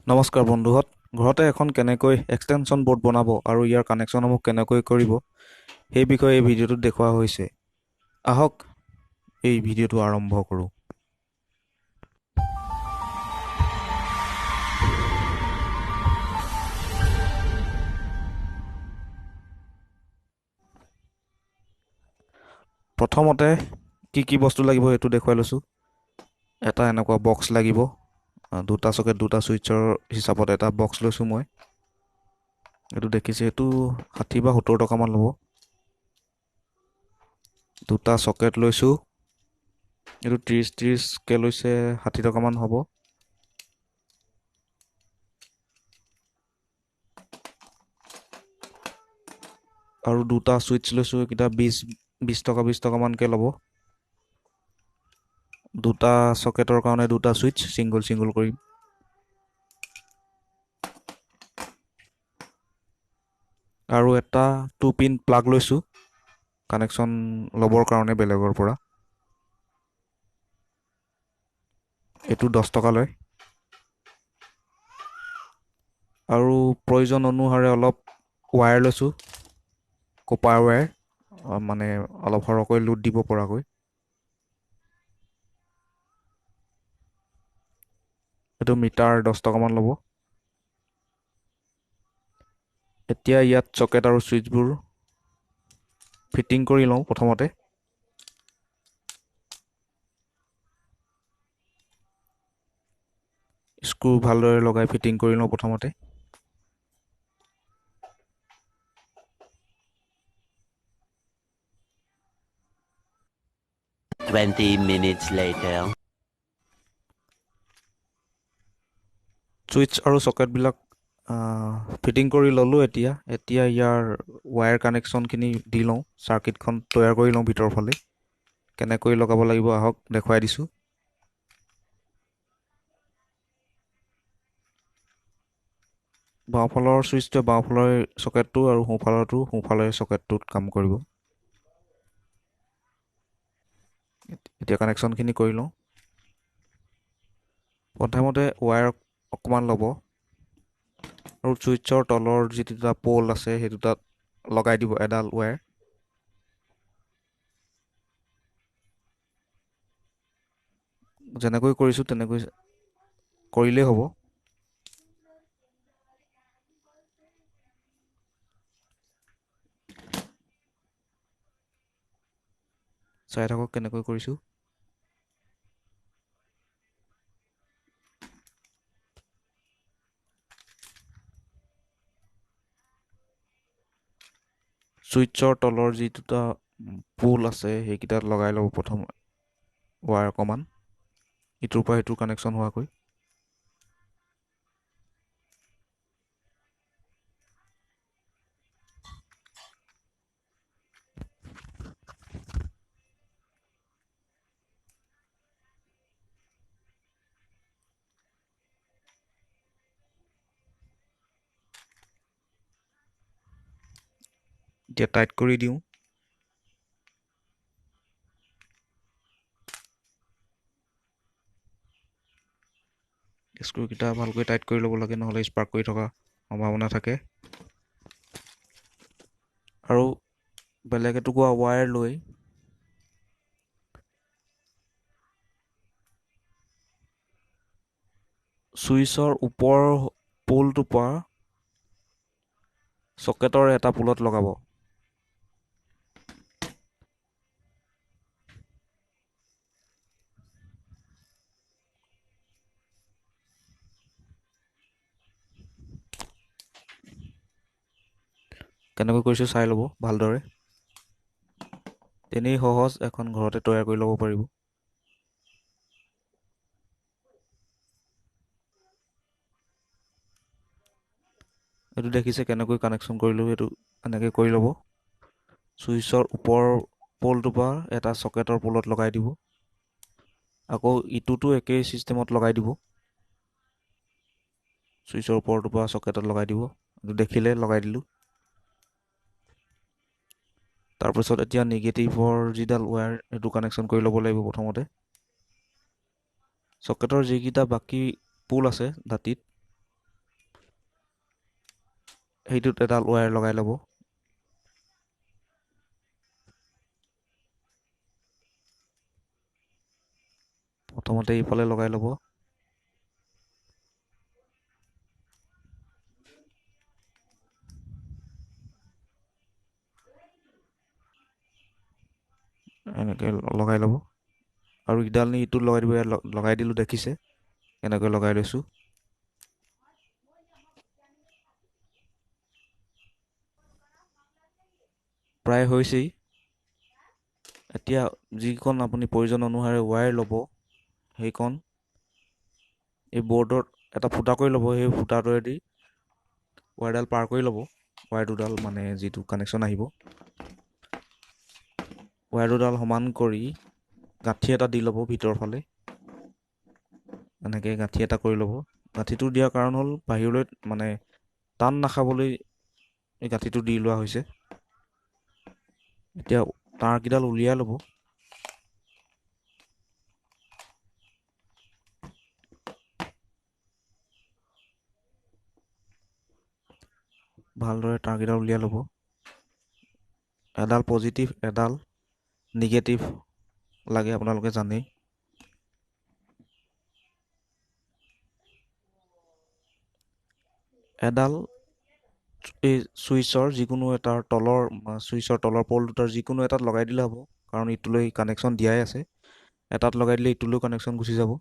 নমস্কাৰ বন্ধুহঁত, ঘৰতে এখন কেনেকৈ এক্সটেনশ্যন বৰ্ড বনাব আৰু ইয়াৰ কানেকশ্যনসমূহ কেনেকৈ কৰিব সেই বিষয়ে এই ভিডিঅ'টোত দেখুওৱা হৈছে। আহক এই ভিডিঅ'টো আৰম্ভ কৰোঁ। প্ৰথমতে কি বস্তু লাগিব সেইটো দেখুৱাই লৈছোঁ। এটা এনেকুৱা বক্স লাগিব, দুটা চকেট দুটা ছুইচৰ হিচাপত এটা বক্স লৈছোঁ মই। এইটো দেখিছে, এইটো 60 বা 70 টকামান ল'ব। দুটা চকেট লৈছোঁ, এইটো 30কে লৈছে, 60 টকামান হ'ব। আৰু দুটা ছুইচ লৈছোঁ, এইকেইটা 20 টকামানকৈ ল'ব। দুটা চকেটৰ কাৰণে দুটা ছুইচ ছিংগল কৰিম। আৰু এটা 2 পিন প্লাগ লৈছোঁ কানেকশ্যন ল'বৰ কাৰণে বেলেগৰ পৰা। এইটো 10 টকা লয়। আৰু প্ৰয়োজন অনুসাৰে অলপ ৱায়াৰ লৈছোঁ, কপাৰ ৱায়াৰ, মানে অলপ সৰহকৈ লোড দিব পৰাকৈ। এইটো মিটাৰ 10 টকামান ল'ব। এতিয়া ইয়াত চকেট আৰু ছুইচবোৰ ফিটিং কৰি লওঁ। প্ৰথমতে স্ক্ৰু ভালদৰে লগাই ফিটিং কৰি লওঁ প্ৰথমতে। Twenty minutes later. ছুইচ আৰু চকেটবিলাক ফিটিং কৰি ল'লোঁ। এতিয়া ইয়াৰ ৱায়াৰ কানেকশ্যনখিনি দি লওঁ, চাৰ্কিটখন তৈয়াৰ কৰি লওঁ ভিতৰৰ ফালে। কেনেকৈ লগাব লাগিব আহক দেখুৱাই দিছোঁ। বাওঁফালৰ ছুইচটোৱে বাওঁফালৰ চকেটটো আৰু সোঁফালে চকেটটোত কাম কৰিব। এতিয়া কানেকশ্যনখিনি কৰি লওঁ। প্ৰথমতে ৱায়াৰ অকণমান ল'ব আৰু ছুইচৰ তলৰ যি দুটা প'ল আছে সেই দুটাত লগাই দিব এডাল ৱায়াৰ। যেনেকৈ কৰিছোঁ তেনেকৈ কৰিলেই হ'ব। চাই থাকক কেনেকৈ কৰিছোঁ। ছুইচৰ তলৰ যি দুটা পোল আছে সেইকেইটাত লগাই ল'ব প্ৰথম ৱায়াৰ অকণমান, ইটোৰ পৰা সিটোৰ কানেকশ্যন হোৱাকৈ। এতিয়া টাইট কৰি দিওঁ। স্ক্ৰুকেইটা ভালকৈ টাইট কৰি ল'ব লাগে, নহ'লে স্পাৰ্ক কৰি থকা সম্ভাৱনা থাকে। আৰু বেলেগ এটুকুৰা ৱায়াৰ লৈ ছুইচৰ ওপৰৰ পোলটোৰ পৰা চকেটৰ এটা পোলত লগাব। কেনেকৈ কৰিছোঁ চাই ল'ব ভালদৰে। তেনেই সহজ, এখন ঘৰতে তৈয়াৰ কৰি ল'ব পাৰিব। এইটো দেখিছে কেনেকৈ কানেকশ্যন কৰিলোঁ, সেইটো এনেকৈ কৰি ল'ব। ছুইচৰ ওপৰৰ প'লটোৰ পৰা এটা চকেটৰ প'লত লগাই দিব। আকৌ ইটোতো একেই ছিষ্টেমত লগাই দিব। ছুইচৰ ওপৰটোৰ পৰা চকেটত লগাই দিব। এইটো দেখিলে লগাই দিলোঁ। তাৰপিছত এতিয়া নিগেটিভৰ যিডাল ৱায়াৰ সেইটো কানেকশ্যন কৰি ল'ব লাগিব প্ৰথমতে। চকেটৰ যিকেইটা বাকী পোল আছে দাঁতিত সেইটোত এডাল ৱায়াৰ লগাই ল'ব। প্ৰথমতে ইফালে লগাই ল'ব। এনেকৈ লগাই ল'ব আৰু ইডাল নি ইটোত লগাই দিব। লগাই দিলোঁ, দেখিছে এনেকৈ লগাই লৈছোঁ। প্ৰায় হৈছেই। এতিয়া যিকণ আপুনি প্ৰয়োজন অনুসাৰে ৱায়াৰ ল'ব, সেইকণ এই বৰ্ডত এটা ফুটা কৰি ল'ব। সেই ফুটাটোৱেদি ৱায়াৰডাল পাৰ কৰি ল'ব। ৱায়াৰ দুডাল মানে যিটো কানেকশ্যন আহিব, ৱায়াৰ দুডাল সমান কৰি গাঁঠি এটা দি ল'ব ভিতৰৰ ফালে। এনেকৈ গাঁঠি এটা কৰি ল'ব। গাঁঠিটো দিয়াৰ কাৰণ হ'ল বাহিৰলৈ মানে টান নাখাবলৈ এই গাঁঠিটো দি লোৱা হৈছে। এতিয়া তাঁৰকেইডাল উলিয়াই ল'ব। ভালদৰে তাঁৰকেইডাল উলিয়াই ল'ব। এডাল পজিটিভ, এডাল নিগেটিভ লাগে, আপোনালোকে জানেই। এডাল এই ছুইচৰ যিকোনো এটাৰ তলৰ ছুইচৰ তলৰ পল দুটাৰ যিকোনো এটাত লগাই দিলে হ'ব, কাৰণ ইটোলৈ কানেকশ্যন দিয়াই আছে। এটাত লগাই দিলে ইটোলৈ কানেকশ্যন গুচি যাব।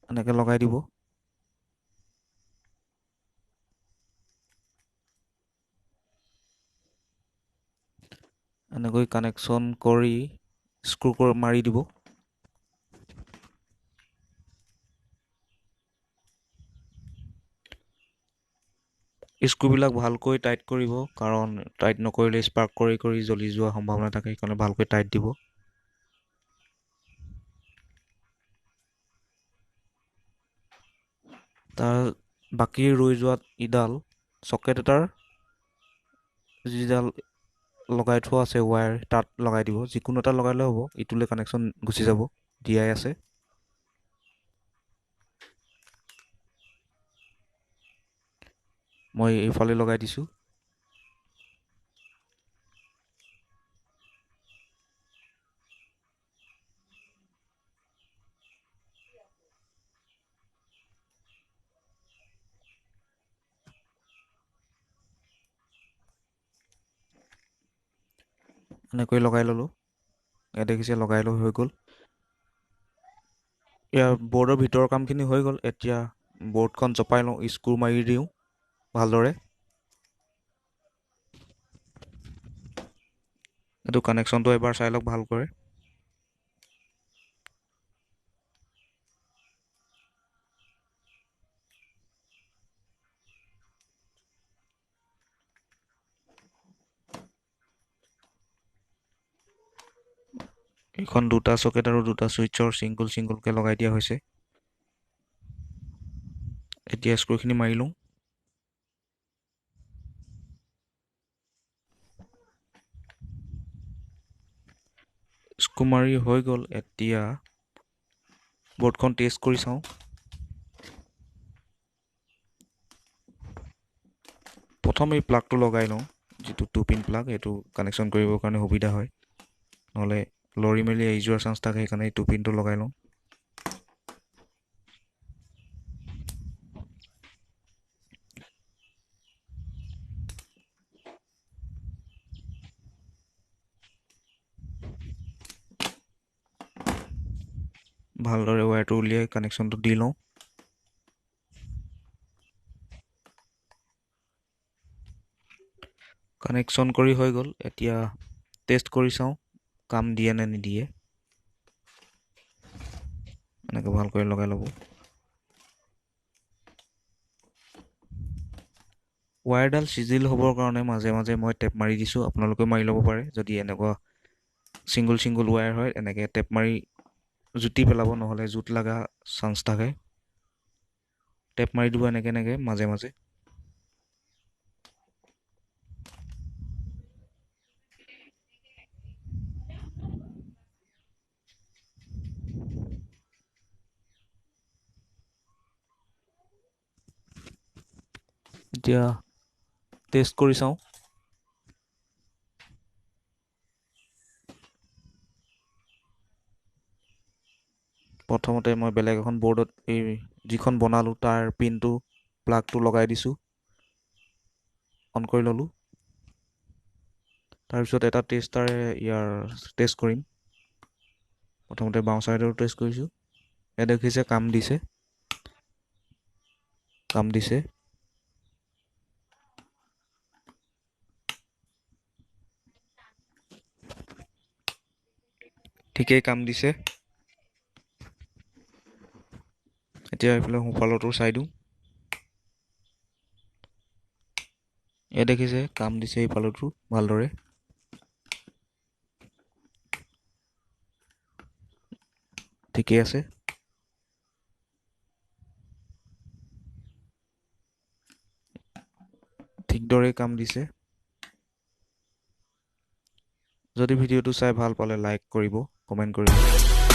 এনেকৈ লগাই দিব। এনেকৈ কানেকশ্যন কৰি স্ক্ৰু মাৰি দিব। স্ক্ৰুবিলাক ভালকৈ টাইট কৰিব, কাৰণ টাইট নকৰিলে স্পাৰ্ক কৰি কৰি জ্বলি যোৱাৰ সম্ভাৱনা থাকে। সেইকাৰণে ভালকৈ টাইট দিব। তাৰ বাকী ৰৈ যোৱাত ইডাল চকেট এটাৰ যিডাল লগাই থোৱা আছে ৱায়াৰ, তাত লগাই দিব। যিকোনো এটা লগালে হ'ব, ইটোলৈ কানেকশ্যন গুচি যাব, দিয়াই আছে। মই এইফালে লগাই দিছোঁ। এনেকৈ লগাই ল'লোঁ। দেখিছে লগাই লৈ হৈ গ'ল। ইয়াৰ বৰ্ডৰ ভিতৰৰ কামখিনি হৈ গ'ল। এতিয়া বৰ্ডখন চপাই লওঁ, স্ক্ৰু মাৰি দিওঁ ভালদৰে। এইটো কানেকশ্যনটো এবাৰ চাই লওক ভালকৈ। এইখন দুটা চকেট আৰু দুটা ছুইচৰ ছিংগলকৈ লগাই দিয়া হৈছে। এতিয়া স্ক্ৰুখিনি মাৰি লওঁ। স্ক্ৰু মাৰি হৈ গ'ল। এতিয়া বৰ্ডখন টেষ্ট কৰি চাওঁ। প্ৰথম এই প্লাগটো লগাই লওঁ, যিটো 2 পিন প্লাগ। এইটো কানেকশ্যন কৰিবৰ কাৰণে সুবিধা হয়, নহ'লে লৰি মেলি এৰি যোৱাৰ চান্স থাকে। সেইকাৰণে এই 2 পিনটো লগাই লওঁ। ভালদৰে ৱায়াৰটো উলিয়াই কানেকশ্যনটো দি লওঁ। কানেকশ্যন কৰি হৈ গ'ল। এতিয়া টেষ্ট কৰি চাওঁ কাম দিয়ে নে নিদিয়ে। এনেকৈ ভালকৈ লগাই ল'ব। ৱায়াৰডাল চিজিল হ'বৰ কাৰণে মাজে মাজে মই টেপ মাৰি দিছোঁ। আপোনালোকেও মাৰি ল'ব পাৰে। যদি এনেকুৱা ছিংগল ৱায়াৰ হয়, এনেকৈ টেপ মাৰি জুতি পেলাব, নহ'লে জোত লগা চান্স থাকে। টেপ মাৰি দিব এনেকৈ মাজে মাজে। এতিয়া টেষ্ট কৰি চাওঁ। প্ৰথমতে মই বেলেগ এখন বৰ্ডত এই যিখন বনালোঁ তাৰ পিনটো প্লাগটো লগাই দিছোঁ, অন কৰি ল'লোঁ। তাৰপিছত এটা টেষ্টাৰে ইয়াৰ টেষ্ট কৰিম। প্ৰথমতে বাওঁ ছাইডৰ টেষ্ট কৰিছোঁ। ইয়াত দেখিছে কাম দিছে, কাম দিছে। ঠিকেই কাম দিছে। এতিয়া এইফালে সোঁফালৰটো চাই দিওঁ। এয়া দেখিছে কাম দিছে এইফালতো ভালদৰে। ঠিকেই আছে। ঠিক দৰেই কাম দিছে। যদি ভিডিঅ'টো চাই ভাল পালে লাইক কৰিব, কমেণ্ট কৰিব।